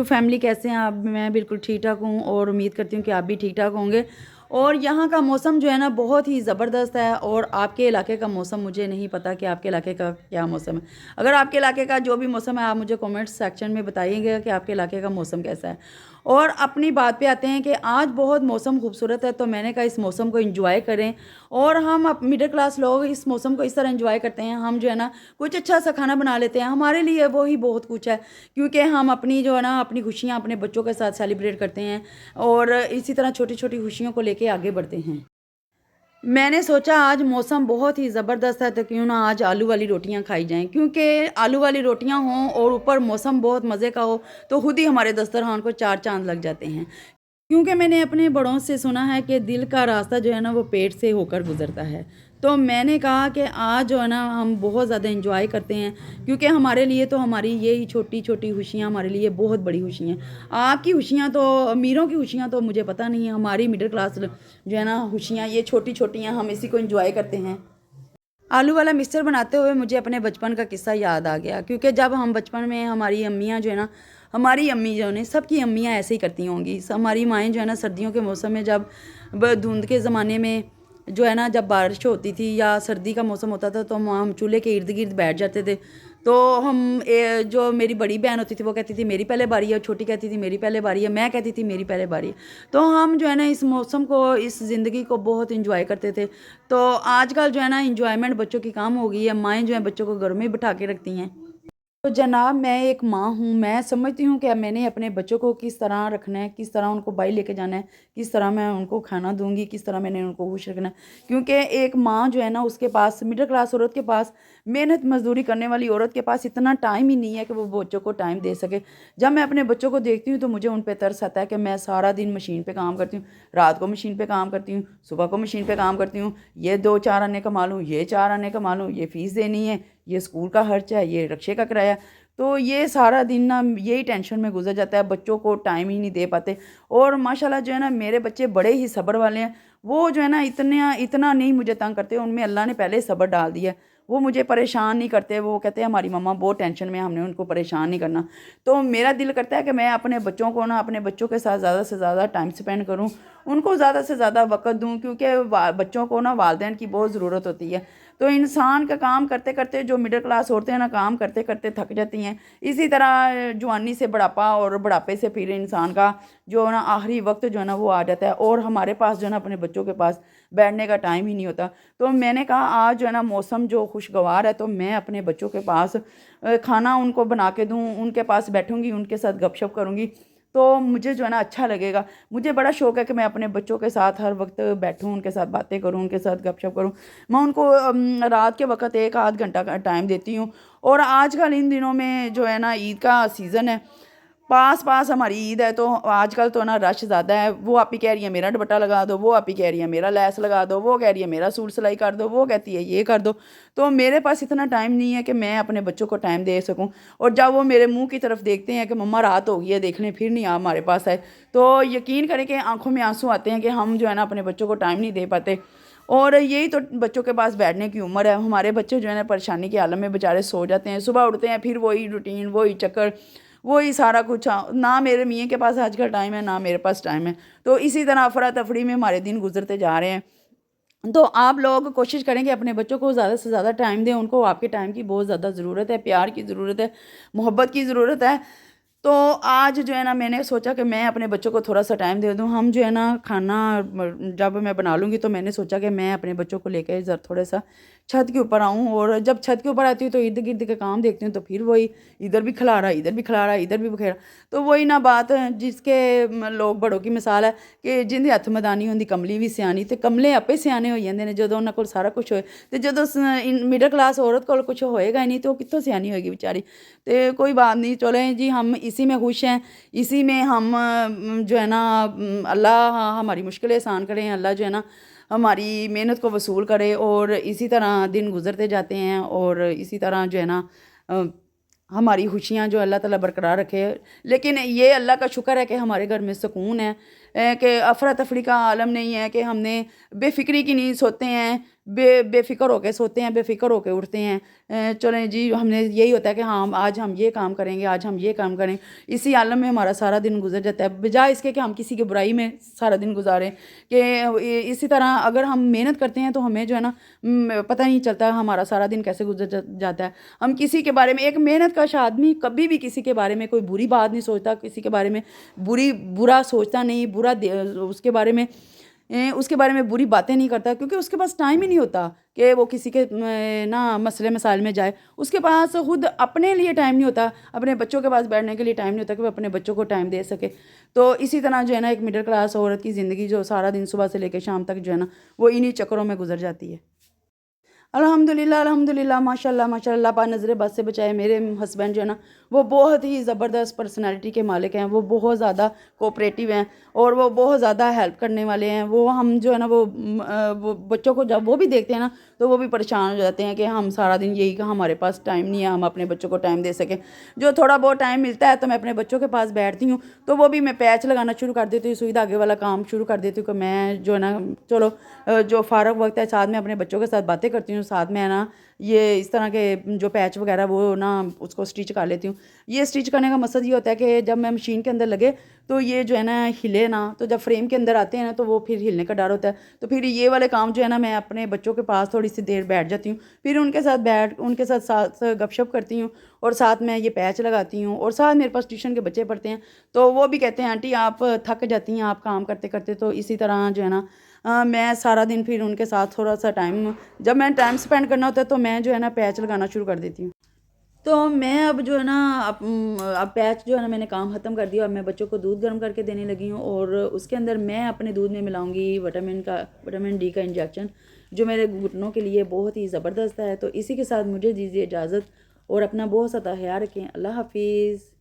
Family, कैसे हैं आप? मैं बिल्कुल ठीक ठाक हूँ और उम्मीद करती हूँ कि आप भी ठीक ठाक होंगे। और यहाँ का मौसम जो है ना बहुत ही ज़बरदस्त है। और आपके इलाके का मौसम, मुझे नहीं पता कि आपके इलाके का क्या मौसम है। अगर आपके इलाके का जो भी मौसम है आप मुझे कमेंट सेक्शन में बताइएगा कि आपके इलाके का मौसम कैसा है। और अपनी बात पे आते हैं कि आज बहुत मौसम खूबसूरत है, तो मैंने कहा इस मौसम को एंजॉय करें। और हम मिडिल क्लास लोग इस मौसम को इस तरह एंजॉय करते हैं, हम जो है ना कुछ अच्छा सा खाना बना लेते हैं, हमारे लिए वो ही बहुत कुछ है। क्योंकि हम अपनी जो है ना अपनी खुशियाँ अपने बच्चों के साथ सेलिब्रेट करते हैं और इसी तरह छोटी छोटी खुशियों को लेके आगे बढ़ते हैं। मैंने सोचा आज मौसम बहुत ही ज़बरदस्त है, तो क्यों ना आज आलू वाली रोटियां खाई जाएं। क्योंकि आलू वाली रोटियां हों और ऊपर मौसम बहुत मज़े का हो तो खुद ही हमारे दस्तरखान को चार चांद लग जाते हैं। क्योंकि मैंने अपने बड़ों से सुना है कि दिल का रास्ता जो है ना वो पेट से होकर गुजरता है। तो मैंने कहा कि आज जो है ना हम बहुत ज़्यादा एंजॉय करते हैं, क्योंकि हमारे लिए तो हमारी यही छोटी छोटी खुशियाँ हमारे लिए बहुत बड़ी खुशियाँ हैं। आपकी खुशियाँ तो, अमीरों की खुशियाँ तो मुझे पता नहीं है, हमारी मिडिल क्लास जो है ना खुशियाँ ये छोटी छोटी हैं, हम इसी को एंजॉय करते हैं। आलू वाला मिक्सचर बनाते हुए मुझे अपने बचपन का किस्सा याद आ गया। क्योंकि जब हम बचपन में, हमारी अम्मियाँ जो है ना, हमारी अम्मी जो ने, सबकी अम्मियाँ ऐसे ही करती होंगी, हमारी माएँ जो है ना सर्दियों के मौसम में, जब धुंध के ज़माने में जो है ना, जब बारिश होती थी या सर्दी का मौसम होता था तो हम चूल्हे के इर्द गिर्द बैठ जाते थे। तो जो मेरी बड़ी बहन होती थी वो कहती थी मेरी पहले बारी है, छोटी कहती थी मेरी पहले बारी है, मैं कहती थी मेरी पहले बारी है। तो हम जो है ना इस मौसम को, इस ज़िंदगी को बहुत इंजॉय करते थे। तो आजकल जो है ना इंजॉयमेंट बच्चों की कम हो गई है, माएँ जो हैं बच्चों को घरों में ही बिठा के रखती हैं। तो जनाब, मैं एक माँ हूँ, मैं समझती हूँ कि मैंने अपने बच्चों को किस तरह रखना है, किस तरह उनको बाहर लेके जाना है, किस तरह मैं उनको खाना दूंगी, किस तरह मैंने उनको खुश रखना है। क्योंकि एक माँ जो है ना उसके पास, मिडिल क्लास औरत के पास, मेहनत मजदूरी करने वाली औरत के पास इतना टाइम ही नहीं है कि वो बच्चों को टाइम दे सके। जब मैं अपने बच्चों को देखती हूँ तो मुझे उन पर तरस आता है कि मैं सारा दिन मशीन पर काम करती हूँ, रात को मशीन पर काम करती हूँ, सुबह को मशीन पर काम करती हूँ, ये 2-4 आने कमा लूँ, ये 4 आने कमा लूँ, ये फ़ीस देनी है, ये स्कूल का खर्च है, ये रिक्शे का किराया। तो ये सारा दिन ना यही टेंशन में गुजर जाता है, बच्चों को टाइम ही नहीं दे पाते। और माशाल्लाह जो है ना मेरे बच्चे बड़े ही सब्र वाले हैं। वो जो है ना इतना इतना नहीं मुझे तंग करते, उनमें अल्लाह ने पहले ही सब्र डाल दिया है। वो मुझे परेशान नहीं करते, वो कहते हैं हमारी मम्मा बहुत टेंशन में, हमने उनको परेशान नहीं करना। तो मेरा दिल करता है कि मैं अपने बच्चों को ना, अपने बच्चों के साथ ज़्यादा से ज़्यादा टाइम स्पेंड करूँ, उनको ज़्यादा से ज़्यादा वक़्त दूँ। क्योंकि बच्चों को ना वालिदैन की बहुत ज़रूरत होती है। तो इंसान का काम करते करते, जो मिडिल क्लास औरतें हैं ना काम करते करते थक जाती हैं। इसी तरह जवानी से बुढ़ापा और बुढ़ापे से फिर इंसान का जो है ना आखिरी वक्त जो है ना वो आ जाता है, और हमारे पास जो है ना अपने बच्चों के पास बैठने का टाइम ही नहीं होता। तो मैंने कहा आज जो है ना मौसम जो खुशगवार है, तो मैं अपने बच्चों के पास खाना उनको बना के दूँ, उनके पास बैठूँगी, उनके साथ गपशप करूँगी, तो मुझे जो है ना अच्छा लगेगा। मुझे बड़ा शौक़ है कि मैं अपने बच्चों के साथ हर वक्त बैठूँ, उनके साथ बातें करूँ, उनके साथ गपशप करूँ। मैं उनको रात के वक़्त 1 आध घंटा का टाइम देती हूँ। और आजकल इन दिनों में जो है ना ईद का सीज़न है, पास पास हमारी ईद है, तो आजकल तो ना रश ज़्यादा है। वो आपी कह रही है मेरा दुपट्टा लगा दो, वो आपी कह रही है मेरा लैस लगा दो, वो कह रही है मेरा सूट सिलाई कर दो, वो कहती है ये कर दो। तो मेरे पास इतना टाइम नहीं है कि मैं अपने बच्चों को टाइम दे सकूं। और जब वो मेरे मुंह की तरफ देखते हैं कि मम्मा रात हो गई है, देख लें, फिर नहीं आप हमारे पास आए, तो यकीन करें कि आंखों में आंसू आते हैं कि हम जो है ना अपने बच्चों को टाइम नहीं दे पाते। और यही तो बच्चों के पास बैठने की उम्र है। हमारे बच्चे जो है ना परेशानी के आलम में बेचारे सो जाते हैं, सुबह उठते हैं फिर वही रूटीन, वही चक्कर, वही सारा कुछ। ना मेरे मियाँ के पास आजकल टाइम है, ना मेरे पास टाइम है। तो इसी तरह अफरा तफरी में हमारे दिन गुजरते जा रहे हैं। तो आप लोग कोशिश करें कि अपने बच्चों को ज़्यादा से ज़्यादा टाइम दें। उनको आपके टाइम की बहुत ज़्यादा ज़रूरत है, प्यार की ज़रूरत है, मोहब्बत की ज़रूरत है। तो आज जो है ना मैंने सोचा कि मैं अपने बच्चों को थोड़ा सा टाइम दे दूँ। हम जो है ना खाना जब मैं बना लूँगी तो मैंने सोचा कि मैं अपने बच्चों को लेकर ज़रा थोड़ा सा छत के ऊपर आऊँ। और जब छत के ऊपर आती हूँ तो इर्द गिर्द के काम देखती हूँ, तो फिर वही इधर भी खिलारा, इधर भी खिलारा, इधर भी बखेरा। तो वही ना बात जिसके लोग बड़ों की मिसाल है कि जिंदे हत्थ मदानी होंदी कमली भी सियानी। तो कमले आपे सियाने हो जाते हैं जो उन्होंने को सारा कुछ होए। तो जो मिडिल क्लास औरत को कुछ होएगा ही नहीं तो कितों सियानी होएगी बेचारी। तो कोई बात नहीं, चलें जी, हम इसी में खुश हैं, इसी में हम जो है ना अल्लाह हमारी मुश्किलें आसान करें, अल्लाह जो है ना हमारी मेहनत को वसूल करे। और इसी तरह दिन गुजरते जाते हैं, और इसी तरह जो है ना हमारी खुशियाँ जो अल्लाह ताला बरकरार रखे। लेकिन ये अल्लाह का शुक्र है कि हमारे घर में सुकून है, कि अफरा तफरी का आलम नहीं है, कि हमने बेफिक्री की नींद सोते हैं, بے فکر ہو کے سوتے ہیں، بے فکر ہو کے اٹھتے ہیں، چلیں جی ہم نے یہی ہوتا ہے کہ ہاں آج ہم یہ کام کریں گے، آج ہم یہ کام کریں، اسی عالم میں ہمارا سارا دن گزر جاتا ہے، بجائے اس کے کہ ہم کسی کی برائی میں سارا دن گزاریں. کہ اسی طرح اگر ہم محنت کرتے ہیں تو ہمیں جو ہے نا پتہ نہیں چلتا ہمارا سارا دن کیسے گزر جاتا ہے. ہم کسی کے بارے میں، ایک محنت کش آدمی کبھی بھی کسی کے بارے میں کوئی بری بات نہیں سوچتا، کسی کے بارے میں برا سوچتا نہیں، اس کے بارے میں بری باتیں نہیں کرتا، کیونکہ اس کے پاس ٹائم ہی نہیں ہوتا کہ وہ کسی کے نا مسئلے مسائل میں جائے. اس کے پاس خود اپنے لیے ٹائم نہیں ہوتا، اپنے بچوں کے پاس بیٹھنے کے لیے ٹائم نہیں ہوتا کہ وہ اپنے بچوں کو ٹائم دے سکے. تو اسی طرح جو ہے نا ایک مڈل کلاس عورت کی زندگی جو سارا دن صبح سے لے کے شام تک جو ہے نا وہ انہی چکروں میں گزر جاتی ہے. الحمدللہ ماشاء اللہ پاک نظر بد سے بچائے. میرے ہسبینڈ جو ہے نا وہ بہت ہی زبردست پرسنالٹی کے مالک ہیں، وہ بہت زیادہ کوپریٹیو ہیں اور وہ بہت زیادہ ہیلپ کرنے والے ہیں. وہ ہم جو ہے نا وہ بچوں کو جب وہ بھی دیکھتے ہیں نا تو وہ بھی پریشان ہو جاتے ہیں کہ ہم سارا دن یہی کہ ہمارے پاس ٹائم نہیں ہے ہم اپنے بچوں کو ٹائم دے سکیں. جو تھوڑا بہت ٹائم ملتا ہے تو میں اپنے بچوں کے پاس بیٹھتی ہوں، تو وہ بھی میں پیچ لگانا شروع کر دیتی ہوں، سوئی دھاگے والا کام شروع کر دیتی ہوں کہ میں جو ہے نا چلو جو فارغ وقت ہے ساتھ میں اپنے بچوں کے ساتھ باتیں کرتی ہوں، ساتھ میں نا یہ اس طرح کے جو پیچ وغیرہ وہ نا اس کو سٹیچ کر لیتی ہوں. یہ سٹیچ کرنے کا مقصد یہ ہوتا ہے کہ جب میں مشین کے اندر لگے تو یہ جو ہے نا ہلے نا، تو جب فریم کے اندر آتے ہیں نا تو وہ پھر ہلنے کا ڈر ہوتا ہے. تو پھر یہ والے کام جو ہے نا میں اپنے بچوں کے پاس تھوڑی سی دیر بیٹھ جاتی ہوں، پھر ان کے ساتھ گپ شپ کرتی ہوں اور ساتھ میں یہ پیچ لگاتی ہوں. اور ساتھ میرے پاس ٹیوشن کے بچے پڑھتے ہیں تو وہ بھی کہتے ہیں آنٹی آپ تھک جاتی ہیں آپ کام کرتے کرتے. تو اسی طرح جو ہے نا میں سارا دن پھر ان کے ساتھ تھوڑا سا ٹائم، جب میں ٹائم سپینڈ کرنا ہوتا ہے تو میں جو ہے نا پیچ لگانا شروع کر دیتی ہوں. تو میں اب جو ہے نا اب پیچ جو ہے نا میں نے کام ختم کر دیا. اب میں بچوں کو دودھ گرم کر کے دینے لگی ہوں اور اس کے اندر میں اپنے دودھ میں ملاؤں گی وٹامن ڈی کا انجیکشن جو میرے گھٹنوں کے لیے بہت ہی زبردست ہے. تو اسی کے ساتھ مجھے دیجیے اجازت اور اپنا بہت سا خیال رکھیں. اللہ حافظ.